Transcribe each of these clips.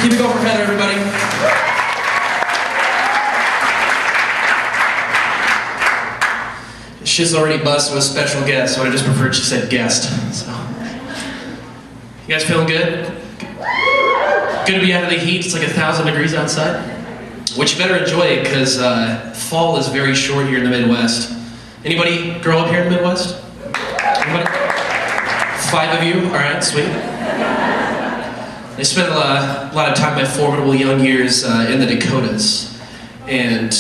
Keep it going for Heather, everybody. She's already buzzed with a special guest, so I just preferred she said guest. So, you guys feeling good? Good to be out of the heat. It's like 1,000 degrees outside. Which you better enjoy it, because fall is very short here in the Midwest. Anybody grow up here in the Midwest? Anybody? 5 of you? All right, sweet. I spent a lot of time in my formidable young years in the Dakotas, and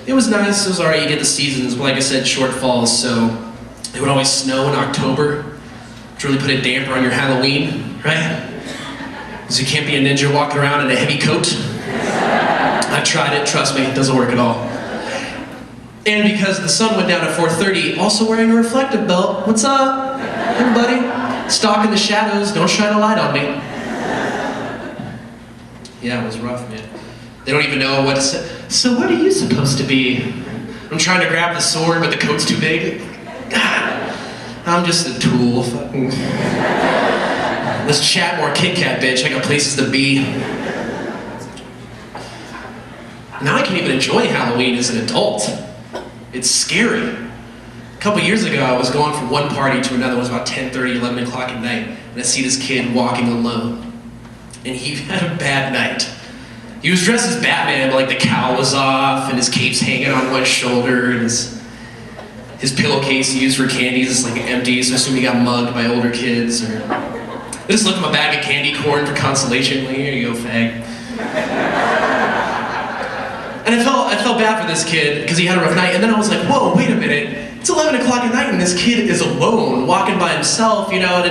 it was nice. It was alright. You get the seasons, but like I said, short falls, so it would always snow in October, which really put a damper on your Halloween, right? Because you can't be a ninja walking around in a heavy coat. I've tried it. Trust me, it doesn't work at all. And because the sun went down at 4:30, also wearing a reflective belt. What's up, everybody? Stalking the shadows. Don't shine a light on me. Yeah, it was rough, man. They don't even know what to say. So what are you supposed to be? I'm trying to grab the sword, but the coat's too big. God, I'm just a tool. Let's chat more, Kit Kat, bitch. I got places to be. Now I can't even enjoy Halloween as an adult. It's scary. A couple years ago, I was going from one party to another. It was about 10:30, 11 o'clock at night, and I see this kid walking alone. And he had a bad night. He was dressed as Batman, but like the cowl was off, and his cape's hanging on one shoulder, and his pillowcase he used for candies is like empty, so I assume he got mugged by older kids. Or I just looked at my bag of candy corn for consolation. Like, here you go, fag. And I felt bad for this kid because he had a rough night. And then I was like, whoa, wait a minute. It's 11 o'clock at night, and this kid is alone, walking by himself, you know.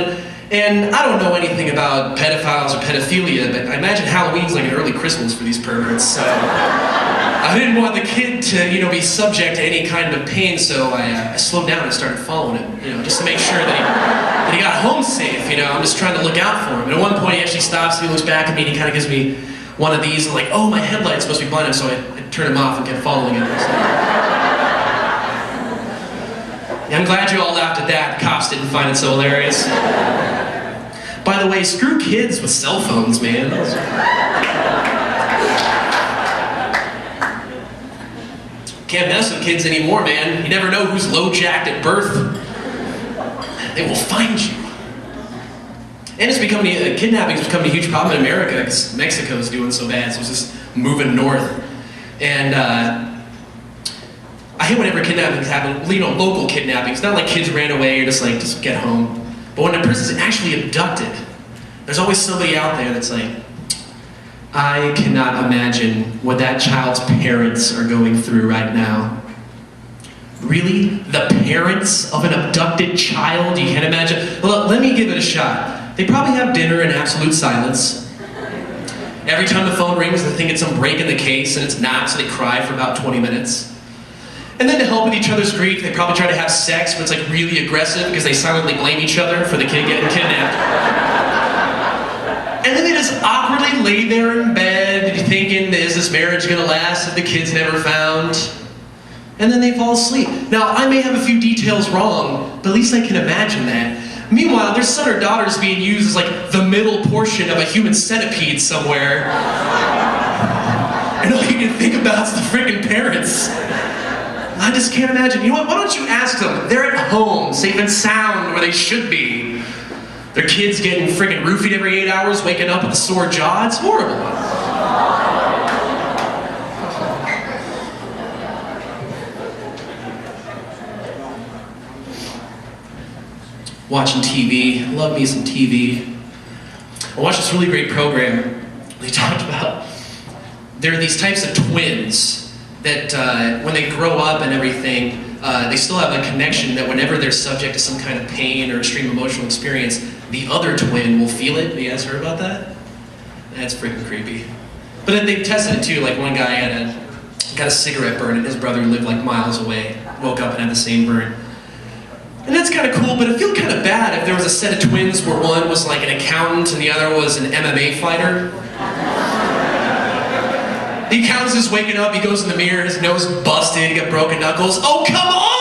And I don't know anything about pedophiles or pedophilia, but I imagine Halloween's like an early Christmas for these perverts, so I didn't want the kid to, you know, be subject to any kind of pain, so I slowed down and started following him, you know, just to make sure that he got home safe, you know. I'm just trying to look out for him. And at one point he actually stops, he looks back at me, and he kind of gives me one of these, and like, oh, my headlight's supposed to be blinded, so I turned him off and kept following him. So. Yeah, I'm glad you all laughed at that. The cops didn't find it so hilarious. By the way, screw kids with cell phones, man. Can't mess with kids anymore, man. You never know who's low-jacked at birth. They will find you. And it's becoming, kidnapping is becoming a huge problem in America because Mexico is doing so bad, so it's just moving north. And I hate whenever kidnappings happen, you know, local kidnappings, not like kids ran away or just get home. But when a person's actually abducted, there's always somebody out there that's like, I cannot imagine what that child's parents are going through right now. Really? The parents of an abducted child? You can't imagine? Well, let me give it a shot. They probably have dinner in absolute silence. Every time the phone rings, they think it's some break in the case, and it's not, so they cry for about 20 minutes. And then to help with each other's grief, they probably try to have sex, but it's like really aggressive because they silently blame each other for the kid getting kidnapped. And then they just awkwardly lay there in bed thinking, is this marriage gonna last if the kid's never found? And then they fall asleep. Now, I may have a few details wrong, but at least I can imagine that. Meanwhile, their son or daughter is being used as like the middle portion of a human centipede somewhere. And all you can think about is the freaking parents. I just can't imagine. You know what? Why don't you ask them? They're at home, safe and sound, where they should be. Their kids getting friggin' roofied every 8 hours, waking up with a sore jaw. It's horrible. Watching TV. Love me some TV. I watched this really great program. They talked about there are these types of twins that when they grow up and everything, they still have a connection that whenever they're subject to some kind of pain or extreme emotional experience, the other twin will feel it. Have you guys heard about that? That's freaking creepy. But then they tested it too, like one guy got a cigarette burn and his brother lived like miles away, woke up and had the same burn. And that's kind of cool, but I feel kind of bad if there was a set of twins where one was like an accountant and the other was an MMA fighter. The accountant's just waking up, he goes in the mirror, his nose busted, he got broken knuckles. Oh, come on!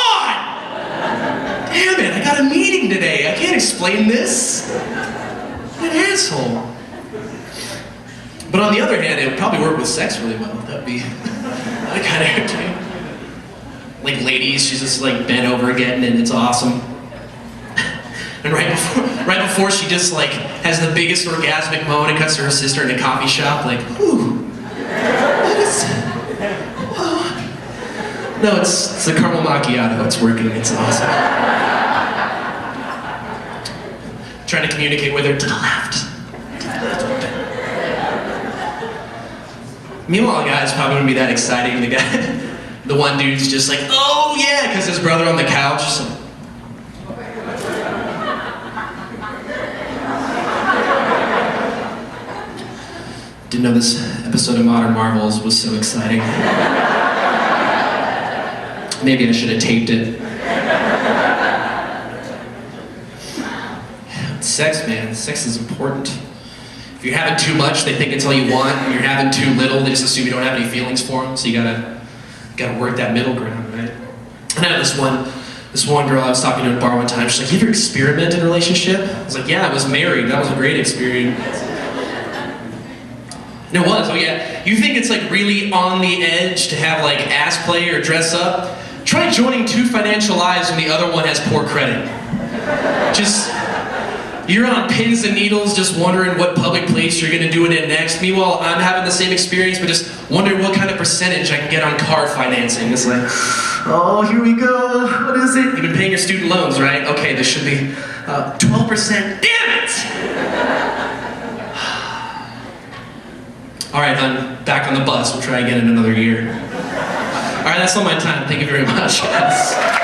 Damn it, I got a meeting today. I can't explain this. What an asshole. But on the other hand, it would probably work with sex really well. That'd be kind of entertaining. Like ladies, she's just like bent over again, and it's awesome. And right before she just like has the biggest orgasmic moment and cuts to her sister in a coffee shop, like, ooh, that is, whoa. No, it's the caramel macchiato. It's working. It's awesome. Trying to communicate with her to the left. Meanwhile, the guy's probably gonna be that exciting. The one dude's just like, oh yeah, because his brother on the couch. So. Didn't know this episode of Modern Marvels was so exciting. Maybe I should have taped it. Sex, man. Sex is important. If you're having too much, they think it's all you want. If you're having too little, they just assume you don't have any feelings for them. So you gotta work that middle ground, right? And I know this one girl I was talking to at a bar one time. She's like, "You ever experiment in a relationship?" I was like, "Yeah, I was married. That was a great experience." And it was. Oh yeah. You think it's like really on the edge to have like ass play or dress up? Try joining two financial lives when the other one has poor credit. You're on pins and needles just wondering what public place you're gonna do it in next. Meanwhile, I'm having the same experience, but just wondering what kind of percentage I can get on car financing. It's like, oh, here we go. What is it? You've been paying your student loans, right? Okay, this should be 12%. Damn it! All right, hon, back on the bus. We'll try again in another year. All right, that's all my time. Thank you very much, guys.